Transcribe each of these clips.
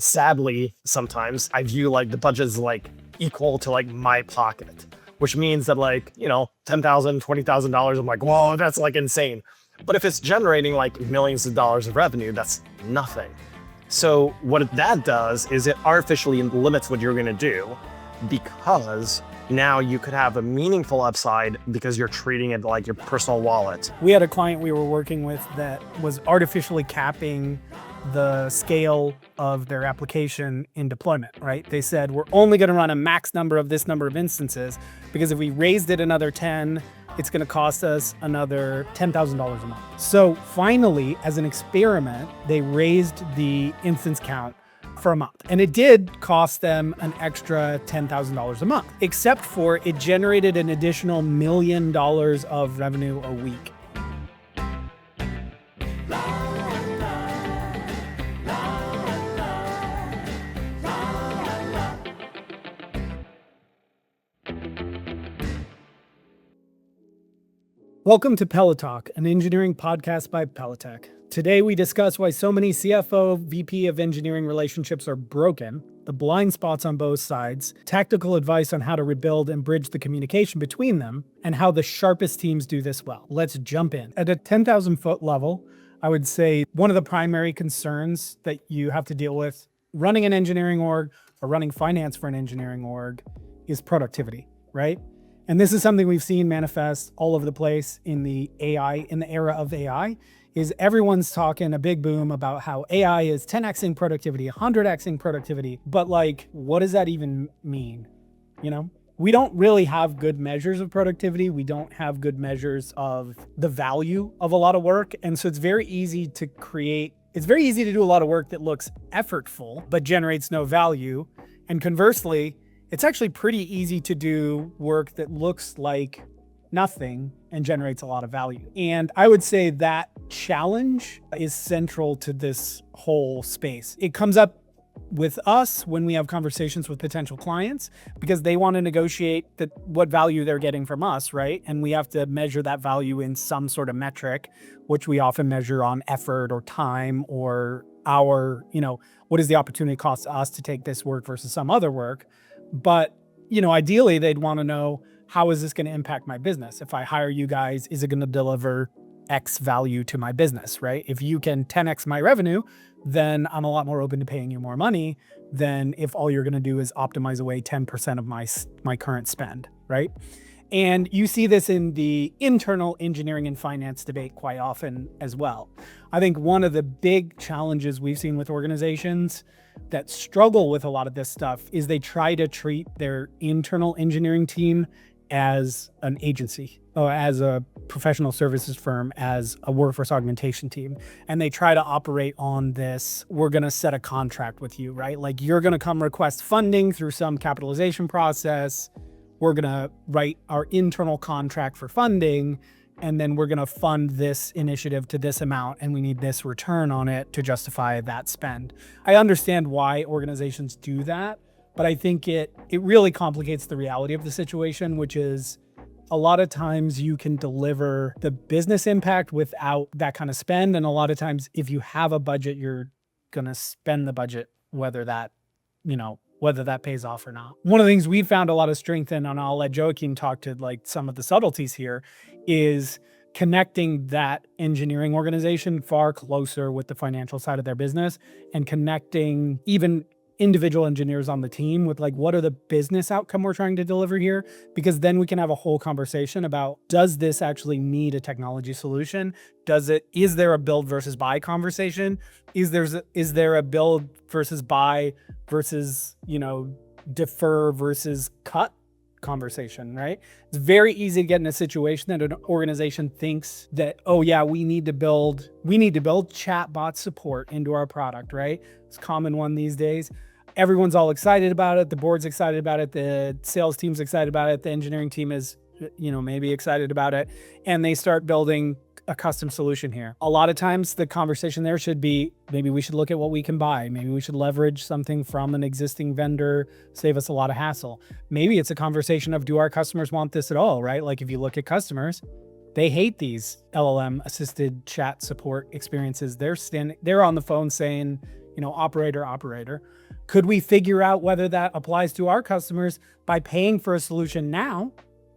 sadly, sometimes I view like the budget as like equal to like my pocket, which means that like, $10,000, $20,000, I'm like, whoa, that's like insane. But if it's generating like millions of dollars of revenue, that's nothing. So what that does is it artificially limits what you're going to do, because now you could have a meaningful upside because you're treating it like your personal wallet. We had a client we were working with that was artificially capping the scale of their application in deployment, right? They said, we're only going to run a max number of this number of instances, because if we raised it another 10, it's going to cost us another $10,000 a month. So finally, as an experiment, they raised the instance count for a month. And it did cost them an extra $10,000 a month, except for it generated an additional $1 million of revenue a week. Welcome to Pelotalk, an engineering podcast by Pelotech. Today we discuss why so many CFO, VP of engineering relationships are broken, the blind spots on both sides, tactical advice on how to rebuild and bridge the communication between them, and how the sharpest teams do this well. Let's jump in. At a 10,000 foot level, I would say one of the primary concerns that you have to deal with running an engineering org or running finance for an engineering org is productivity, right? And this is something we've seen manifest all over the place in the era of AI, is everyone's talking a big boom about how AI is 10xing productivity, 100xing productivity. But like, what does that even mean? We don't really have good measures of productivity. We don't have good measures of the value of a lot of work. And so it's very easy to do a lot of work that looks effortful, but generates no value. And conversely, it's actually pretty easy to do work that looks like nothing and generates a lot of value. And I would say that challenge is central to this whole space. It comes up with us when we have conversations with potential clients, because they want to negotiate what value they're getting from us, right? And we have to measure that value in some sort of metric, which we often measure on effort or time or what is the opportunity cost to us to take this work versus some other work. But, ideally they'd want to know, how is this going to impact my business? If I hire you guys, is it going to deliver X value to my business, right? If you can 10X my revenue, then I'm a lot more open to paying you more money than if all you're going to do is optimize away 10% of my current spend, right? And you see this in the internal engineering and finance debate quite often as well. I think one of the big challenges we've seen with organizations that struggle with a lot of this stuff is they try to treat their internal engineering team as an agency or as a professional services firm, as a workforce augmentation team. And they try to operate on this, we're going to set a contract with you, right? Like, you're going to come request funding through some capitalization process. We're going to write our internal contract for funding, and then we're going to fund this initiative to this amount, and we need this return on it to justify that spend. I understand why organizations do that, but I think it really complicates the reality of the situation, which is a lot of times you can deliver the business impact without that kind of spend. And a lot of times if you have a budget, you're going to spend the budget, whether that pays off or not. One of the things we've found a lot of strength in, and I'll let Joachim talk to like some of the subtleties here, is connecting that engineering organization far closer with the financial side of their business, and connecting even individual engineers on the team with like, what are the business outcome we're trying to deliver here? Because then we can have a whole conversation about, does this actually need a technology solution? Is there a build versus buy conversation? Is there a build versus buy versus, defer versus cut conversation, right? It's very easy to get in a situation that an organization thinks that, oh yeah, we need to build chatbot support into our product, right? It's a common one these days. Everyone's all excited about it. The board's excited about it. The sales team's excited about it. The engineering team is, maybe excited about it. And they start building a custom solution here. A lot of times the conversation there should be, maybe we should look at what we can buy. Maybe we should leverage something from an existing vendor, save us a lot of hassle. Maybe it's a conversation of, do our customers want this at all, right? Like, if you look at customers, they hate these LLM assisted chat support experiences. They're on the phone saying, operator. Could we figure out whether that applies to our customers by paying for a solution now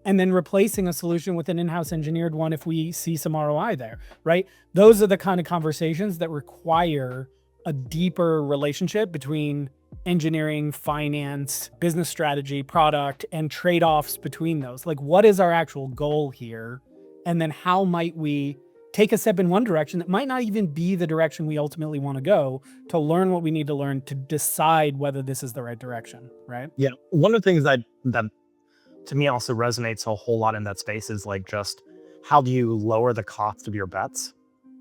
and then replacing a solution with an in-house engineered one if we see some ROI there, right? Those are the kind of conversations that require a deeper relationship between engineering, finance, business strategy, product, and trade-offs between those. Like, what is our actual goal here? And then how might we take a step in one direction that might not even be the direction we ultimately want to go, to learn what we need to learn to decide whether this is the right direction, right? Yeah. One of the things that to me also resonates a whole lot in that space is like, just how do you lower the cost of your bets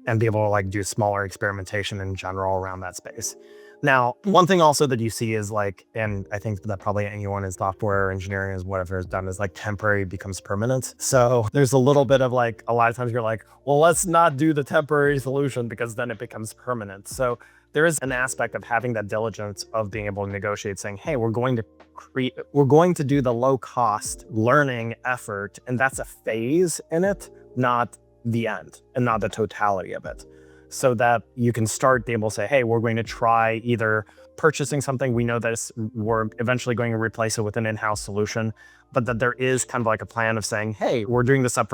and be able to like do smaller experimentation in general around that space. Now, one thing also that you see is like, and I think that probably anyone in software engineering is whatever is done is like temporary becomes permanent. So there's a little bit of like, a lot of times you're like, well, let's not do the temporary solution because then it becomes permanent. So there is an aspect of having that diligence of being able to negotiate, saying, hey, we're going to do the low cost learning effort. And that's a phase in it, not the end and not the totality of it. So that you can start being able to say, hey, we're going to try either purchasing something, we know that we're eventually going to replace it with an in-house solution, but that there is kind of like a plan of saying, hey, we're doing this up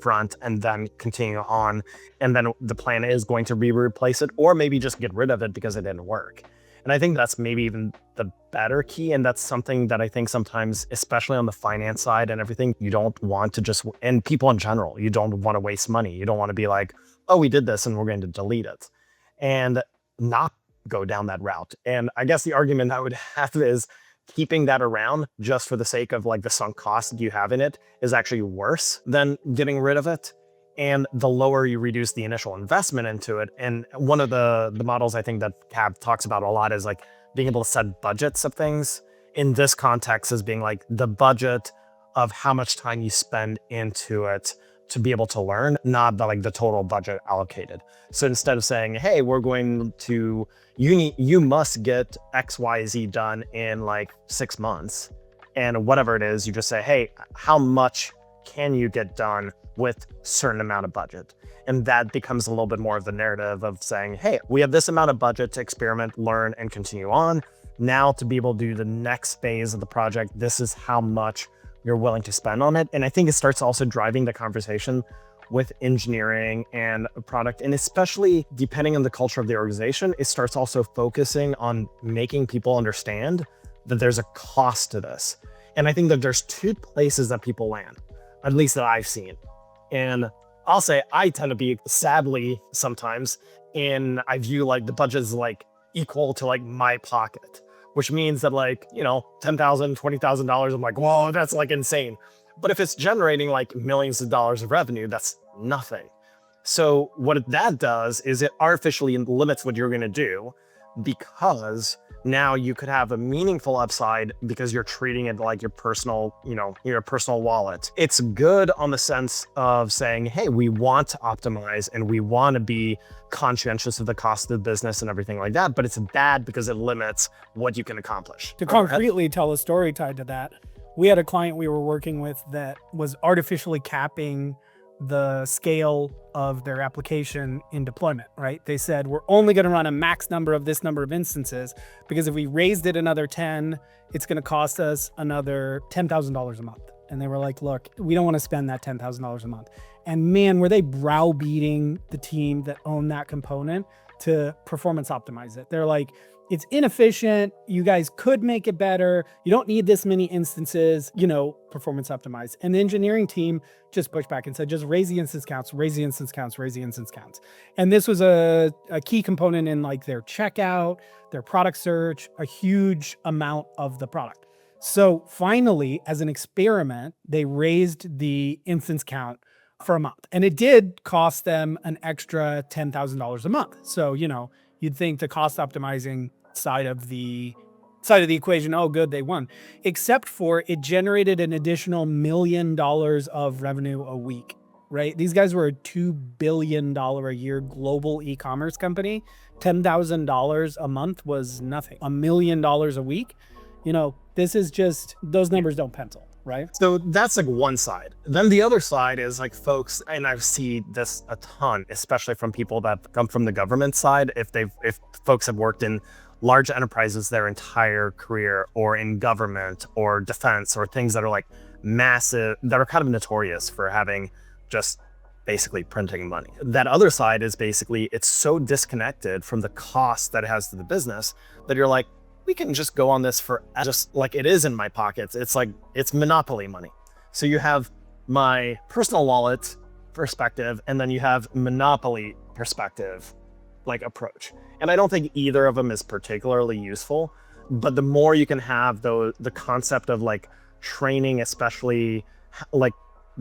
front and then continue on. And then the plan is going to replace it, or maybe just get rid of it because it didn't work. And I think that's maybe even the better key. And that's something that I think sometimes, especially on the finance side and everything, you don't want to just, and people in general, you don't want to waste money. You don't want to be like, oh, we did this and we're going to delete it and not go down that route. And I guess the argument I would have is keeping that around just for the sake of like the sunk cost that you have in it is actually worse than getting rid of it. And the lower you reduce the initial investment into it. And one of the models I think that Kav talks about a lot is like being able to set budgets of things in this context as being like the budget of how much time you spend into it to be able to learn, not like the total budget allocated. So instead of saying, hey, we're going to, you must get XYZ done in like 6 months, and whatever it is, you just say, hey, how much can you get done with certain amount of budget? And that becomes a little bit more of the narrative of saying, hey, we have this amount of budget to experiment, learn, and continue on. Now to be able to do the next phase of the project, this is how much you're willing to spend on it. And I think it starts also driving the conversation with engineering and product. And especially depending on the culture of the organization, it starts also focusing on making people understand that there's a cost to this. And I think that there's two places that people land, at least that I've seen. And I'll say I tend to be, sadly, sometimes, and I view like the budget as like equal to like my pocket, which means that like, $10,000, $20,000, I'm like, whoa, that's like insane. But if it's generating like millions of dollars of revenue, that's nothing. So what that does is it artificially limits what you're going to do, because now you could have a meaningful upside because you're treating it like your personal, your personal wallet. It's good on the sense of saying, hey, we want to optimize and we want to be conscientious of the cost of the business and everything like that. But it's bad because it limits what you can accomplish. To concretely tell a story tied to that, we had a client we were working with that was artificially capping the scale of their application in deployment, right? They said, we're only going to run a max number of this number of instances, because if we raised it another 10, it's going to cost us another $10,000 a month. And they were like, look, we don't want to spend that $10,000 a month. And man, were they browbeating the team that owned that component to performance optimize it. They're like, it's inefficient. You guys could make it better. You don't need this many instances, performance optimize. And the engineering team just pushed back and said, just raise the instance counts, raise the instance counts, raise the instance counts. And this was a key component in like their checkout, their product search, a huge amount of the product. So finally, as an experiment, they raised the instance count for a month. And it did cost them an extra $10,000 a month. So, you'd think the cost optimizing side of the equation, oh, good, they won. Except for it generated an additional $1 million of revenue a week, right? These guys were a $2 billion a year global e-commerce company. $10,000 a month was nothing. $1 million a week, this is just, those numbers don't pencil, right? So that's like one side. Then the other side is like folks, and I see this a ton, especially from people that come from the government side. If folks have worked in large enterprises their entire career, or in government or defense, or things that are like massive, that are kind of notorious for having just basically printing money. That other side is basically, it's so disconnected from the cost that it has to the business that you're like, we can just go on this for just like it is in my pockets. It's like, it's monopoly money. So you have my personal wallet perspective, and then you have monopoly perspective, like approach. And I don't think either of them is particularly useful, but the more you can have the concept of like training, especially like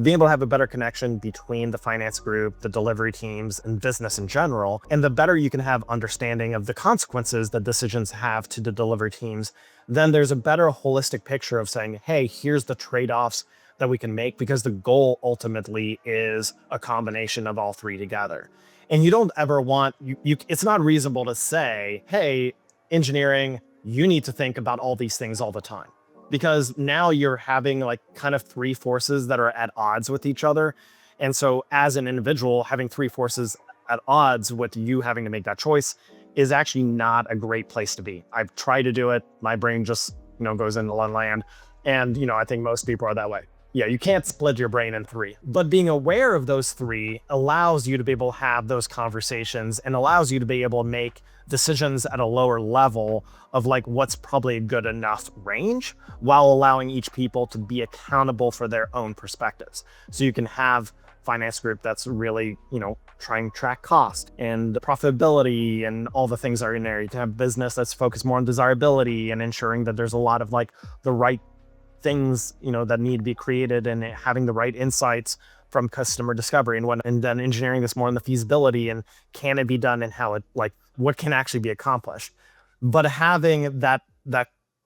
being able to have a better connection between the finance group, the delivery teams, and business in general, and the better you can have understanding of the consequences that decisions have to the delivery teams, then there's a better holistic picture of saying, hey, here's the trade-offs that we can make, because the goal ultimately is a combination of all three together. And you don't ever want, it's not reasonable to say, hey, engineering, you need to think about all these things all the time. Because now you're having like kind of three forces that are at odds with each other. And so as an individual, having three forces at odds with you having to make that choice is actually not a great place to be. I've tried to do it. My brain just, goes into one land. And, I think most people are that way. Yeah, you can't split your brain in three, but being aware of those three allows you to be able to have those conversations and allows you to be able to make decisions at a lower level of like what's probably a good enough range, while allowing each people to be accountable for their own perspectives. So you can have finance group that's really, trying to track cost and profitability and all the things that are in there. You can have business that's focused more on desirability and ensuring that there's a lot of like the right things, that need to be created, and having the right insights from customer discovery, and then engineering this more in the feasibility and can it be done, and how it, like, what can actually be accomplished. But having that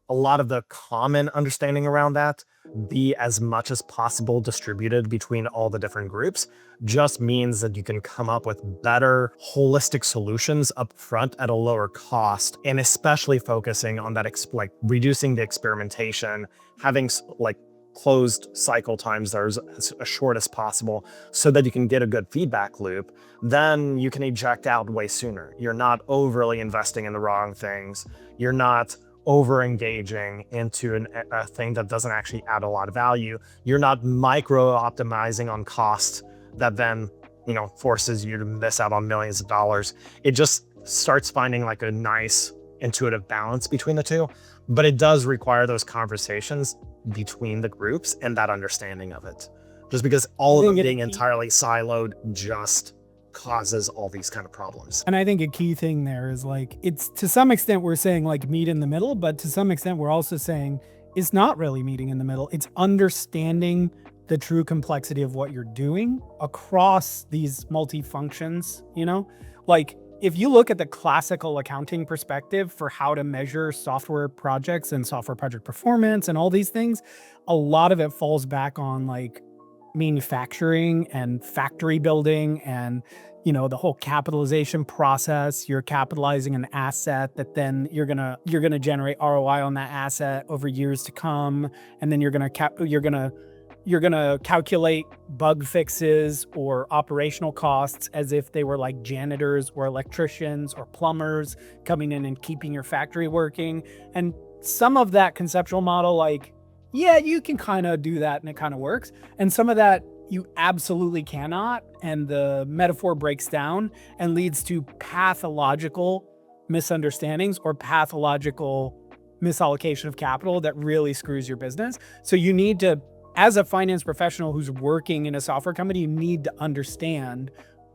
a lot of the common understanding around that be as much as possible distributed between all the different groups just means that you can come up with better holistic solutions up front at a lower cost, and especially focusing on that like reducing the experimentation, having like closed cycle times that are as short as possible so that you can get a good feedback loop. Then you can eject out way sooner. You're not overly investing in the wrong things. You're not over engaging into a thing that doesn't actually add a lot of value. You're not micro optimizing on cost that then, forces you to miss out on millions of dollars. It just starts finding like a nice intuitive balance between the two, but it does require those conversations between the groups and that understanding of it. Just because all of them being entirely siloed just causes all these kind of problems. And I think a key thing there is like, it's to some extent we're saying like meet in the middle, but to some extent we're also saying it's not really meeting in the middle. It's understanding the true complexity of what you're doing across these multi-functions, like if you look at the classical accounting perspective for how to measure software projects and software project performance and all these things, a lot of it falls back on like manufacturing and factory building and the whole capitalization process. You're capitalizing an asset that then you're gonna generate ROI on that asset over years to come, and then you're gonna calculate bug fixes or operational costs as if they were like janitors or electricians or plumbers coming in and keeping your factory working. And some of that conceptual model, like, yeah, you can kind of do that and it kind of works. And some of that you absolutely cannot. And the metaphor breaks down and leads to pathological misunderstandings or pathological misallocation of capital that really screws your business. So you need to, as a finance professional who's working in a software company, you need to understand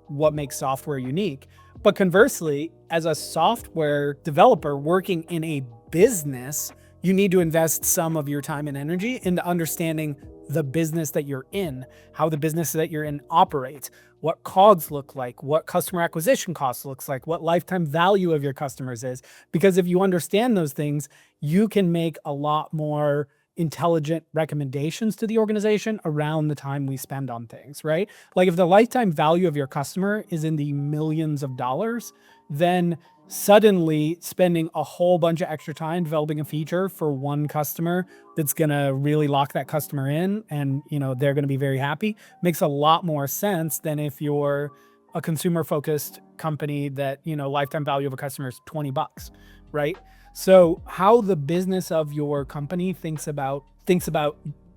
what makes software unique. But conversely, as a software developer working in a business, you need to invest some of your time and energy into understanding the business that you're in, how the business that you're in operates, what COGS look like, what customer acquisition costs looks like, what lifetime value of your customers is. Because if you understand those things, you can make a lot more intelligent recommendations to the organization around the time we spend on things, right? Like if the lifetime value of your customer is in the millions of dollars, then suddenly spending a whole bunch of extra time developing a feature for one customer that's going to really lock that customer in and, they're going to be very happy makes a lot more sense than if you're a consumer focused company that, lifetime value of a customer is $20, right? So how the business of your company thinks about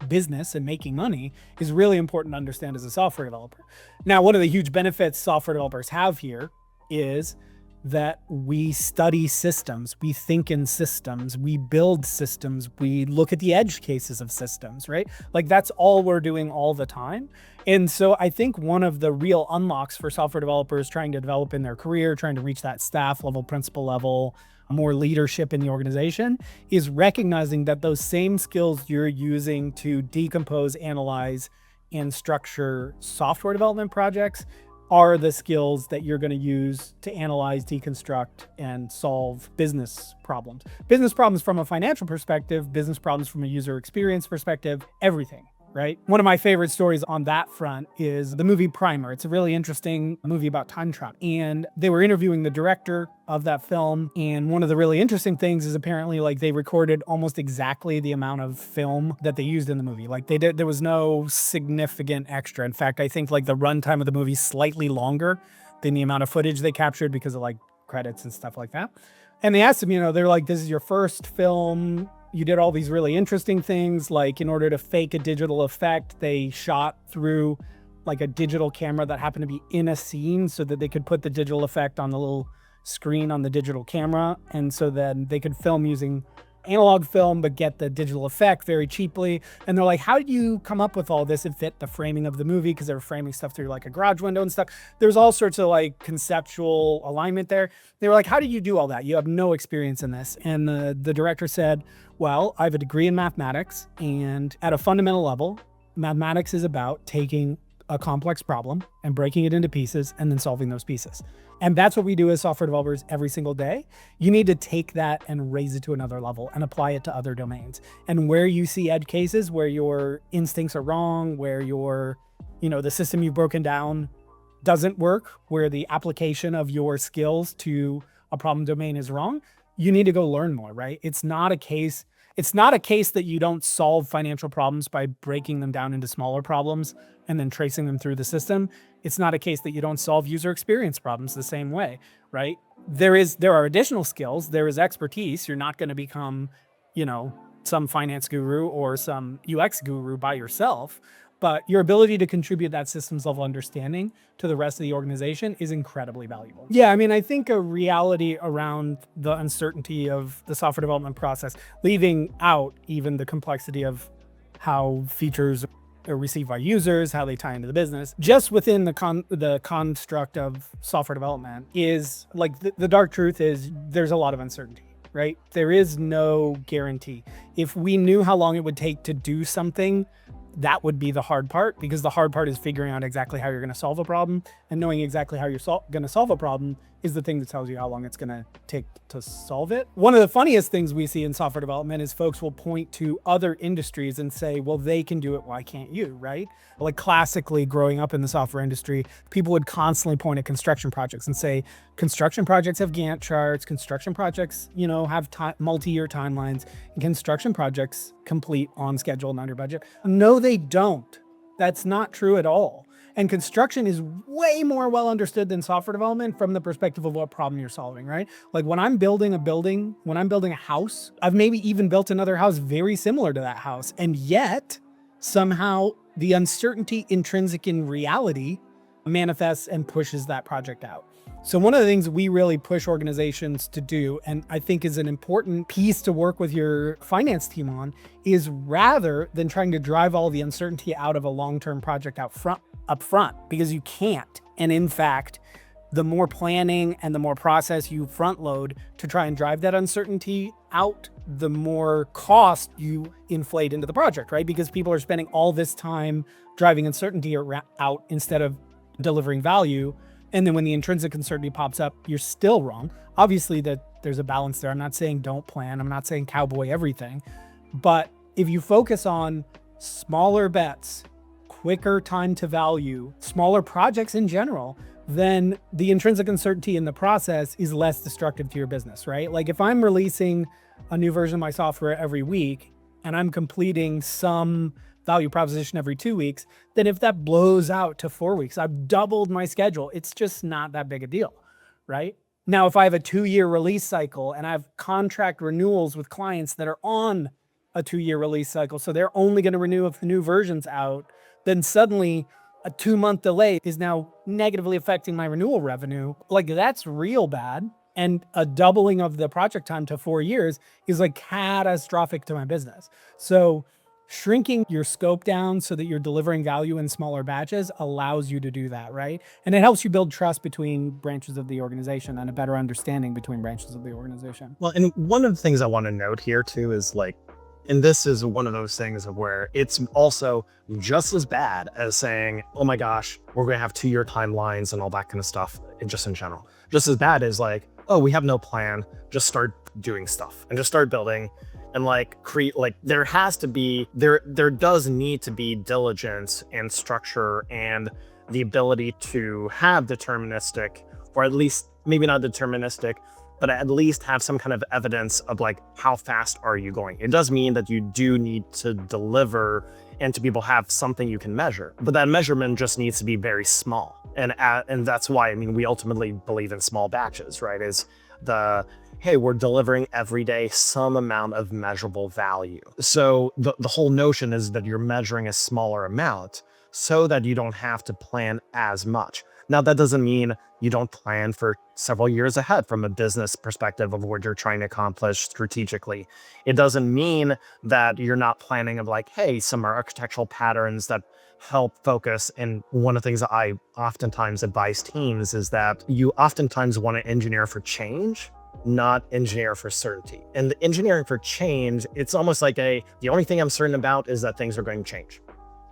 business and making money is really important to understand as a software developer. Now, one of the huge benefits software developers have here is that we study systems, we think in systems, we build systems, we look at the edge cases of systems, right? Like that's all we're doing all the time. And so I think one of the real unlocks for software developers trying to develop in their career, trying to reach that staff level, principal level, more leadership in the organization is recognizing that those same skills you're using to decompose, analyze, and structure software development projects are the skills that you're going to use to analyze, deconstruct, and solve business problems. Business problems from a financial perspective, business problems from a user experience perspective, everything, right? One of my favorite stories on that front is the movie Primer. It's a really interesting movie about time travel. And they were interviewing the director of that film. And one of the really interesting things is apparently like they recorded almost exactly the amount of film that they used in the movie. Like there was no significant extra. In fact, I think like the runtime of the movie is slightly longer than the amount of footage they captured because of like credits and stuff like that. And they asked him, they're like, this is your first film. You did all these really interesting things. Like in order to fake a digital effect, they shot through like a digital camera that happened to be in a scene so that they could put the digital effect on the little screen on the digital camera. And so then they could film using analog film, but get the digital effect very cheaply. And they're like, how did you come up with all this and fit the framing of the movie? Because they were framing stuff through like a garage window and stuff. There's all sorts of like conceptual alignment there. They were like, how did you do all that? You have no experience in this. And the director said, well, I have a degree in mathematics, and at a fundamental level, mathematics is about taking a complex problem and breaking it into pieces and then solving those pieces. And that's what we do as software developers every single day. You need to take that and raise it to another level and apply it to other domains. And where you see edge cases, where your instincts are wrong, where the system you've broken down doesn't work, where the application of your skills to a problem domain is wrong, you need to go learn more, right? It's not a case that you don't solve financial problems by breaking them down into smaller problems and then tracing them through the system. It's not a case that you don't solve user experience problems the same way, right? There are additional skills. There is expertise. You're not going to become, some finance guru or some UX guru by yourself, but your ability to contribute that systems level understanding to the rest of the organization is incredibly valuable. Yeah, I think a reality around the uncertainty of the software development process, leaving out even the complexity of how features are received by users, how they tie into the business, just within the construct of software development is like the dark truth is there's a lot of uncertainty. Right? There is no guarantee. If we knew how long it would take to do something, that would be the hard part, because the hard part is figuring out exactly how you're going to solve a problem, and knowing exactly how you're going to solve a problem is the thing that tells you how long it's going to take to solve it. One of the funniest things we see in software development is folks will point to other industries and say, well, they can do it, why can't you, right? Like classically growing up in the software industry, people would constantly point at construction projects and say, construction projects have Gantt charts, construction projects, have multi-year timelines, and construction projects complete on schedule and under budget. No, they don't. That's not true at all. And construction is way more well understood than software development from the perspective of what problem you're solving, right? Like when I'm building a building, when I'm building a house, I've maybe even built another house very similar to that house. And yet somehow the uncertainty intrinsic in reality manifests and pushes that project out. So one of the things we really push organizations to do, and I think is an important piece to work with your finance team on, is rather than trying to drive all the uncertainty out of a long-term project up front, because you can't. And in fact, the more planning and the more process you front load to try and drive that uncertainty out, the more cost you inflate into the project, right? Because people are spending all this time driving uncertainty out instead of delivering value. And then when the intrinsic uncertainty pops up, you're still wrong. Obviously that there's a balance there. I'm not saying don't plan. I'm not saying cowboy everything. But if you focus on smaller bets, quicker time to value, smaller projects in general, then the intrinsic uncertainty in the process is less destructive to your business, right? Like if I'm releasing a new version of my software every week and I'm completing some value proposition every 2 weeks, then if that blows out to 4 weeks, I've doubled my schedule. It's just not that big a deal, right? Now, if I have a 2-year release cycle and I have contract renewals with clients that are on a 2-year release cycle, so they're only going to renew if the new version's out, then suddenly a 2-month delay is now negatively affecting my renewal revenue. Like that's real bad. And a doubling of the project time to 4 years is like catastrophic to my business. So shrinking your scope down so that you're delivering value in smaller batches allows you to do that, right? And it helps you build trust between branches of the organization and a better understanding between branches of the organization. Well, and one of the things I want to note here too is like, and this is one of those things of where it's also just as bad as saying, oh my gosh, we're going to have 2-year timelines and all that kind of stuff, and just in general. Just as bad as like, oh, we have no plan, just start doing stuff and just start building and like create, like there does need to be diligence and structure and the ability to have deterministic, or at least maybe not deterministic, but at least have some kind of evidence of like, how fast are you going? It does mean that you do need to deliver and to be able to have something you can measure, but that measurement just needs to be very small. And that's why, I mean, we ultimately believe in small batches, right? Is hey, we're delivering every day some amount of measurable value. So the whole notion is that you're measuring a smaller amount so that you don't have to plan as much. Now, that doesn't mean you don't plan for several years ahead from a business perspective of what you're trying to accomplish strategically. It doesn't mean that you're not planning of like, hey, some architectural patterns that help focus. And one of the things that I oftentimes advise teams is that you oftentimes want to engineer for change, not engineer for certainty. And the engineering for change, it's almost like the only thing I'm certain about is that things are going to change.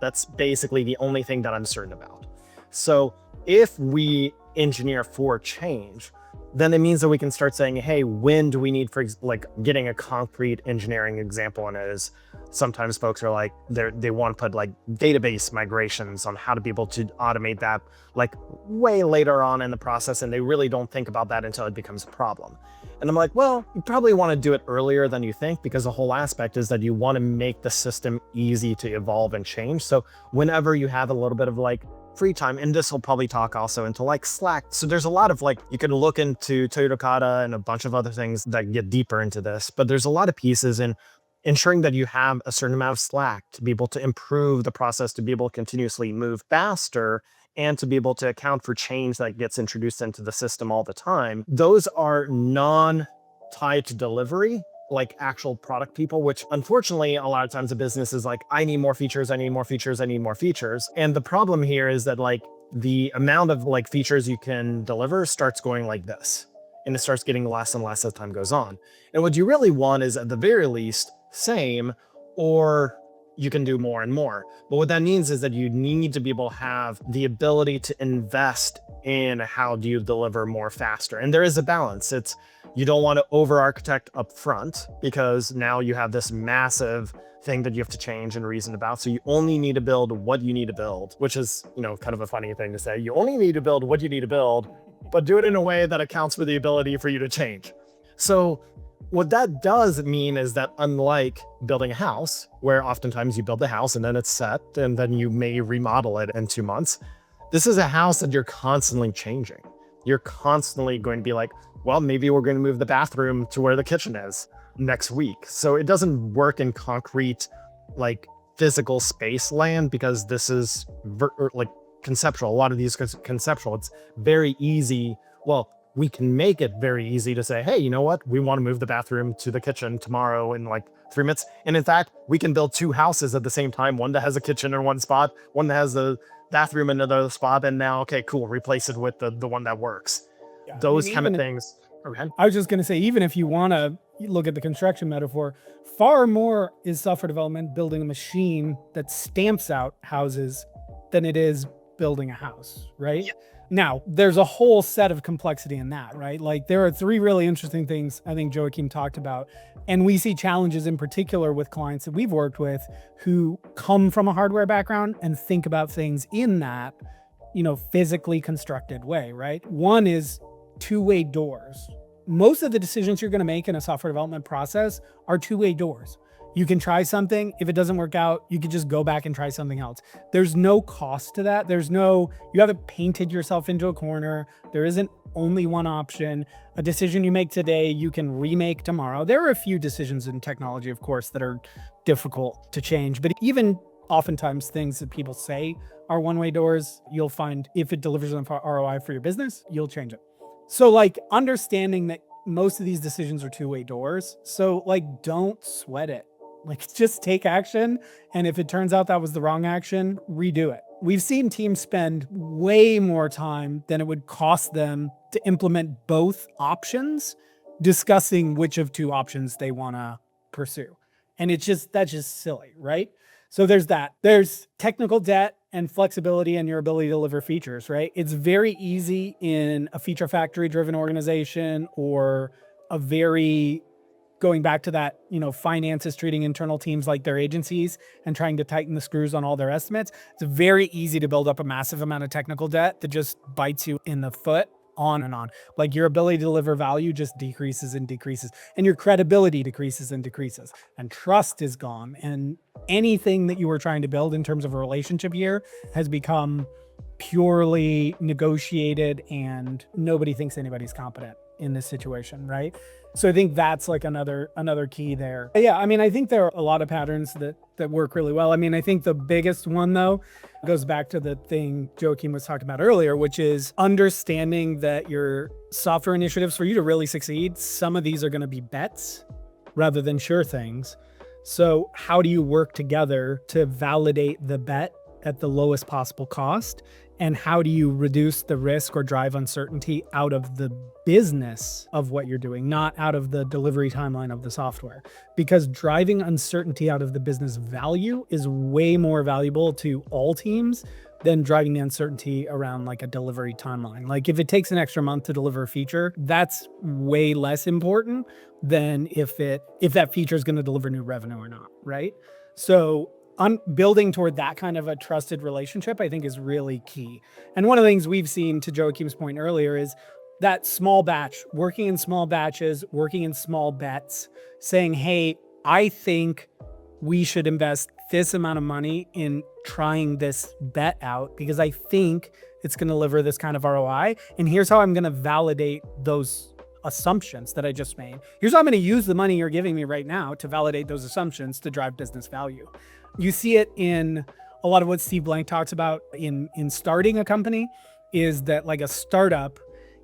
That's basically the only thing that I'm certain about. So if we engineer for change, then it means that we can start saying, hey, when do we need, for like getting a concrete engineering example in it is sometimes folks are like, they want to put like database migrations on how to be able to automate that like way later on in the process. And they really don't think about that until it becomes a problem. And I'm like, well, you probably want to do it earlier than you think, because the whole aspect is that you want to make the system easy to evolve and change. So whenever you have a little bit of like free time, and this will probably talk also into like Slack. So there's a lot of like, you can look into Toyota Kata and a bunch of other things that get deeper into this, but there's a lot of pieces in ensuring that you have a certain amount of Slack to be able to improve the process, to be able to continuously move faster, and to be able to account for change that gets introduced into the system all the time. Those are non-tied to delivery, like actual product people, which unfortunately a lot of times a business is like, I need more features, I need more features, I need more features. And the problem here is that like the amount of like features you can deliver starts going like this, and it starts getting less and less as time goes on. And what you really want is at the very least same, or you can do more and more. But what that means is that you need to be able to have the ability to invest in how do you deliver more faster. And there is a balance. You don't want to over-architect up front, because now you have this massive thing that you have to change and reason about. So you only need to build what you need to build, which is, kind of a funny thing to say. You only need to build what you need to build, but do it in a way that accounts for the ability for you to change. So what that does mean is that unlike building a house, where oftentimes you build the house and then it's set and then you may remodel it in 2 months, this is a house that you're constantly changing. You're constantly going to be like, well, maybe we're going to move the bathroom to where the kitchen is next week. So it doesn't work in concrete, like physical space land, because this is like conceptual. A lot of these conceptual, it's very easy. Well, we can make it very easy to say, hey, you know what? We want to move the bathroom to the kitchen tomorrow in like 3 minutes. And in fact, we can build 2 houses at the same time. One that has a kitchen in one spot, one that has a bathroom in another spot. And now, okay, cool. Replace it with the one that works. Yeah, those kind of things. Okay. I was just going to say, even if you want to look at the construction metaphor, far more is software development building a machine that stamps out houses than it is building a house, right? Yeah. Now, there's a whole set of complexity in that, right? Like there are 3 really interesting things I think Joachim talked about. And we see challenges in particular with clients that we've worked with who come from a hardware background and think about things in that physically constructed way, right? One is two-way doors. Most of the decisions you're going to make in a software development process are two-way doors. You can try something. If it doesn't work out, you can just go back and try something else. There's no cost to that. You haven't painted yourself into a corner. There isn't only one option. A decision you make today, you can remake tomorrow. There are a few decisions in technology, of course, that are difficult to change, but even oftentimes things that people say are one-way doors, you'll find if it delivers an ROI for your business, you'll change it. So understanding that most of these decisions are two-way doors. So don't sweat it. Just take action. And if it turns out that was the wrong action, redo it. We've seen teams spend way more time than it would cost them to implement both options, discussing which of two options they want to pursue. And that's just silly, right? So there's that. There's technical debt and flexibility and your ability to deliver features, right? It's very easy in a feature factory driven organization or going back to that, finance is treating internal teams like their agencies and trying to tighten the screws on all their estimates. It's very easy to build up a massive amount of technical debt that just bites you in the foot on and on. Your ability to deliver value just decreases and decreases, and your credibility decreases and decreases, and trust is gone. And anything that you were trying to build in terms of a relationship here has become purely negotiated, and nobody thinks anybody's competent in this situation, right? So I think that's another key there. Yeah, I think there are a lot of patterns that work really well. I think the biggest one, though, goes back to the thing Joachim was talking about earlier, which is understanding that your software initiatives, for you to really succeed, some of these are going to be bets rather than sure things. So how do you work together to validate the bet at the lowest possible cost? And how do you reduce the risk or drive uncertainty out of the business of what you're doing, not out of the delivery timeline of the software? Because driving uncertainty out of the business value is way more valuable to all teams than driving the uncertainty around a delivery timeline. If it takes an extra month to deliver a feature, that's way less important than if that feature is going to deliver new revenue or not, right? So building toward that kind of a trusted relationship, I think, is really key. And one of the things we've seen, to Joachim's point earlier, is that small batch, working in small batches, working in small bets, saying, hey, I think we should invest this amount of money in trying this bet out because I think it's going to deliver this kind of ROI. And here's how I'm going to validate those assumptions that I just made. Here's how I'm going to use the money you're giving me right now to validate those assumptions to drive business value. You see it in a lot of what Steve Blank talks about in starting a company, is that a startup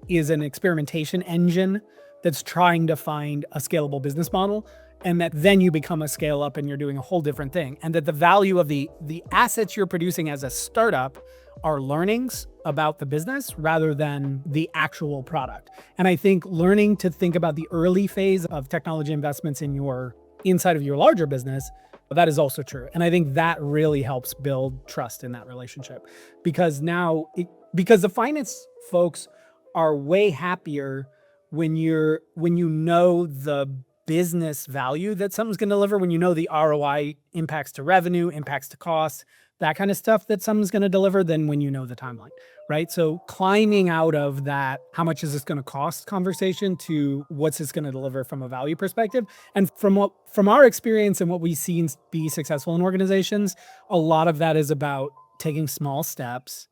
is an experimentation engine that's trying to find a scalable business model, and that then you become a scale up and you're doing a whole different thing. And that the value of the assets you're producing as a startup are learnings about the business rather than the actual product. And I think learning to think about the early phase of technology investments inside of your larger business, that is also true. And I think that really helps build trust in that relationship, because because the finance folks are way happier when you know the business value that something's going to deliver, when you know the ROI impacts to revenue, impacts to cost, that kind of stuff that something's going to deliver, than when you know the timeline, right? So climbing out of that, how much is this going to cost conversation, to what's this going to deliver from a value perspective. And from our experience and what we've seen be successful in organizations, a lot of that is about taking small steps,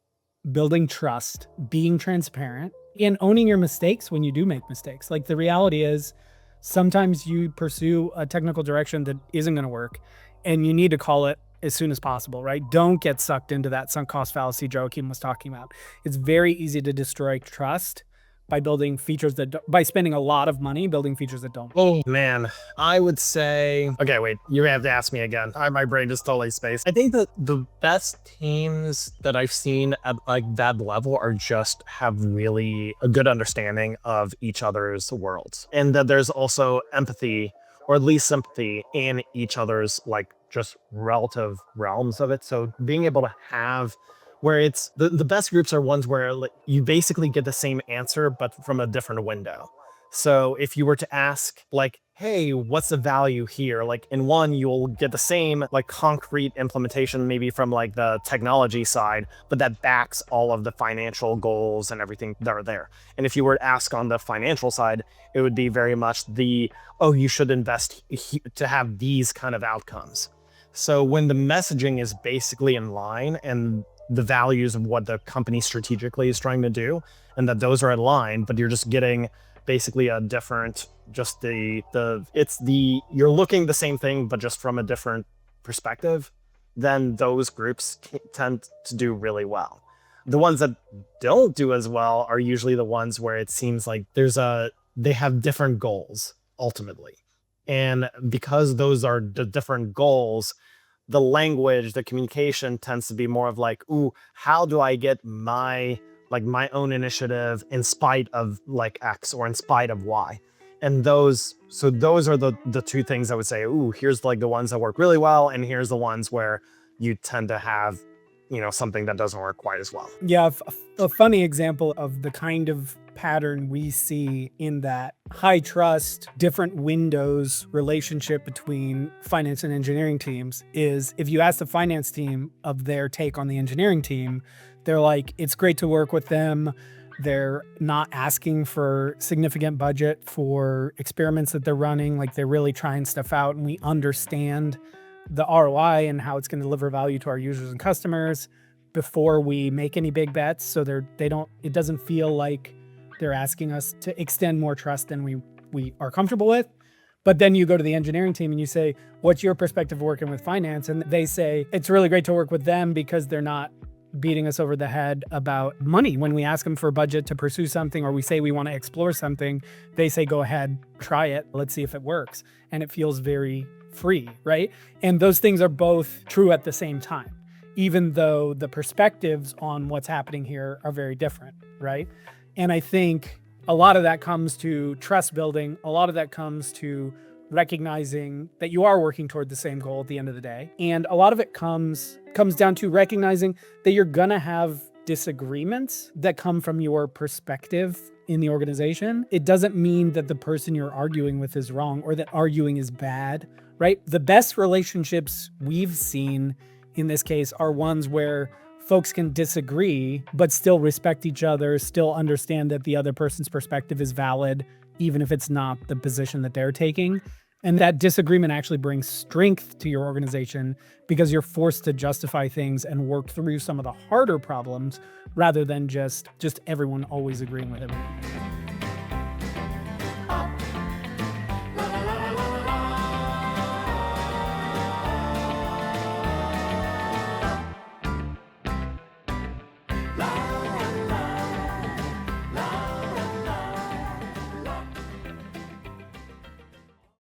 building trust, being transparent, and owning your mistakes when you do make mistakes. The reality is, sometimes you pursue a technical direction that isn't going to work, and you need to call it as soon as possible, right? Don't get sucked into that sunk cost fallacy Joachim was talking about. It's very easy to destroy trust by building features by spending a lot of money building features that don't. Oh man, I would say, okay, wait, you have to ask me again. My brain just totally spaced. I think that the best teams that I've seen at that level are just have really a good understanding of each other's worlds, and that there's also empathy, or at least sympathy, in each other's just relative realms of it. So being able to have where it's the best groups are ones where you basically get the same answer, but from a different window. So if you were to ask like, hey, what's the value here? Like in one, you'll get the same like concrete implementation, maybe from like the technology side, but that backs all of the financial goals and everything that are there. And if you were to ask on the financial side, it would be very much the, oh, you should invest to have these kind of outcomes. So when the messaging is basically in line and the values of what the company strategically is trying to do, and that those are in line, but you're just getting basically a different, just you're looking the same thing, but just from a different perspective, then those groups tend to do really well. The ones that don't do as well are usually the ones where it seems like they have different goals ultimately. And because those are the different goals, the language, the communication tends to be more of like, ooh, how do I get my own initiative in spite of like X or in spite of Y? And those are the two things I would say, ooh, here's like the ones that work really well, and here's the ones where you tend to have, something that doesn't work quite as well. Yeah, a funny example of the kind of pattern we see in that high trust, different windows relationship between finance and engineering teams is if you ask the finance team of their take on the engineering team, they're like, it's great to work with them. They're not asking for significant budget for experiments that they're running. Like they're really trying stuff out, and we understand the ROI and how it's going to deliver value to our users and customers before we make any big bets. So it doesn't feel like they're asking us to extend more trust than we are comfortable with. But then you go to the engineering team and you say, what's your perspective of working with finance? And they say, it's really great to work with them because they're not beating us over the head about money. When we ask them for a budget to pursue something, or we say we want to explore something, they say, go ahead, try it. Let's see if it works. And it feels very free, right? And those things are both true at the same time, even though the perspectives on what's happening here are very different, right? And I think a lot of that comes to trust building. A lot of that comes to recognizing that you are working toward the same goal at the end of the day. And a lot of it comes down to recognizing that you're gonna have disagreements that come from your perspective in the organization. It doesn't mean that the person you're arguing with is wrong or that arguing is bad, right? The best relationships we've seen in this case are ones where folks can disagree, but still respect each other, still understand that the other person's perspective is valid, even if it's not the position that they're taking. And that disagreement actually brings strength to your organization because you're forced to justify things and work through some of the harder problems rather than just everyone always agreeing with everything.